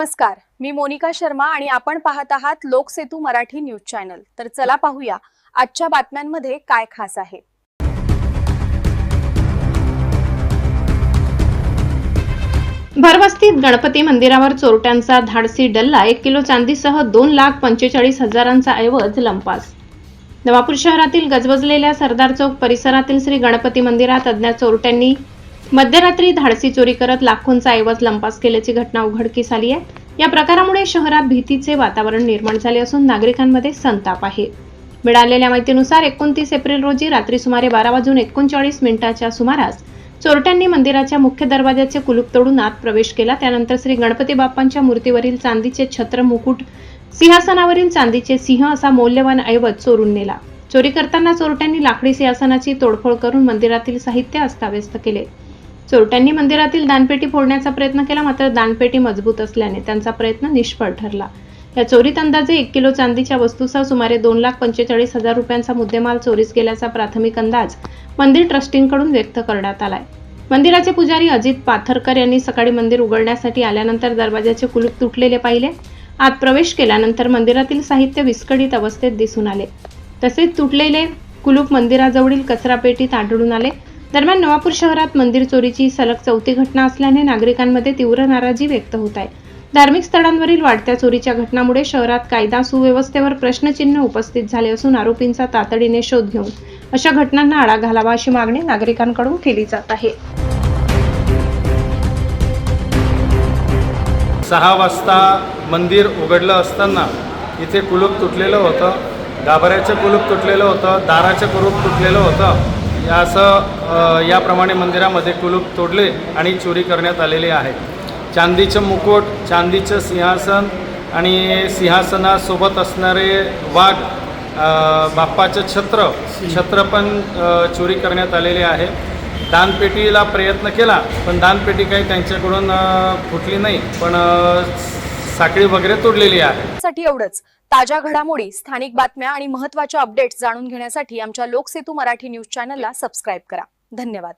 नमस्कार, मी मोनिका शर्मा आणि आपण पाहत आहात लोकसेतू मराठी न्यूज चॅनल। तर चला पाहूया आजच्या बातम्यांमध्ये काय खास आहे। भरवस्तीत गणपती मंदिरावर चोरट्यांचा धाडसी डल्ला 1 किलो चांदीसह 2,45,000चा ऐवज लंपास। नवापूर शहरातील गजबजलेल्या सरदार चौक परिसरातील श्री गणपती मंदिरात अज्ञात चोरट्यांनी मध्यरात्री धाडसी चोरी करत लाखोंचा ऐवज लंपास केल्याची घटना उघडकीस आली आहे। या प्रकारामुळे शहरात भीतीचे वातावरण निर्माण झाले असून नागरिकांमध्ये संताप आहे। मिळालेल्या माहितीनुसार 29 एप्रिल रोजी रात्री सुमारे 12:39 सुमारास चोरट्यांनी मंदिराच्या मुख्य दरवाजाचे कुलूप तोडून आत प्रवेश केला। त्यानंतर श्री गणपती बाप्पांच्या मूर्तीवरील चांदीचे छत्र, मुकुट, सिंहासनावरील चांदीचे सिंह असा मौल्यवान ऐवज चोरून नेला। चोरी करताना चोरट्यांनी लाकडी सिंहासनाची तोडफोड करून मंदिरातील साहित्य अस्ताव्यस्त केले। चोरट्यांनी मंदिरातील दानपेटी फोडण्याचा प्रयत्न केला, मात्र दानपेटी मजबूत असल्याने त्यांचा प्रयत्न निष्फळ ठरला। या चोरीत अंदाजे 1 किलो चांदीच्या वस्तूसह सुमारे 2,45,000 रुपयांचा मुद्देमाल चोरीस गेल्याचा प्राथमिक अंदाज मंदिर ट्रस्टींकडून व्यक्त करण्यात आलाय। मंदिराचे पुजारी अजित पाथरकर यांनी सकाळी मंदिर उघडण्यासाठी आल्यानंतर दरवाजाचे कुलूप तुटलेले पाहिले। आत प्रवेश केल्यानंतर मंदिरातील साहित्य विस्कळीत अवस्थेत दिसून आले, तसेच तुटलेले कुलूप मंदिराजवळील कचरा पेटीत आढळून आले। दरम्यान नवापूर शहरात मंदिर चोरीची सलग 4थी घटना असल्याने नागरिकांमध्ये तीव्र नाराजी व्यक्त होत आहे। धार्मिक स्थळांवरील वाढत्या चोरीच्या घटनांमुळे शहरात कायदा सुव्यवस्थेवर प्रश्नचिन्ह उपस्थित झाले असून आरोपींचा तातडीने शोध घेऊन अशा घटनांना आळा घालावा अशी मागणी नागरिकांकडून केली जात आहे। 6 वाजता मंदिर उघडलं असताना इथे कुलूप तुटलेलं होतं, गाभाऱ्याचं कुलूप तुटलेलं होतं, दाराचं कुलूप तुटलेलं होतं। याप्रमाणे मंदिरामध्ये कुलूप तोडले आणि चोरी करण्यात आलेली आहे। चांदीचं मुकुट, चांदीचं सिंहासन आणि सिंहासनासोबत असणारे वाघ, बाप्पाचं छत्र पण चोरी करण्यात आलेले आहे। दानपेटीला प्रयत्न केला पण दानपेटी काही त्यांच्याकडून फुटली नाही, पण साखळी वगैरे तोडलेली आहे। साठी एवढंच। ताज्या घडामोडी, स्थानिक बातम्या आणि महत्त्वाच्या अपडेट्स जाणून घेण्यासाठी आमच्या लोकसेतू मराठी न्यूज चॅनलला सबस्क्राइब करा। धन्यवाद।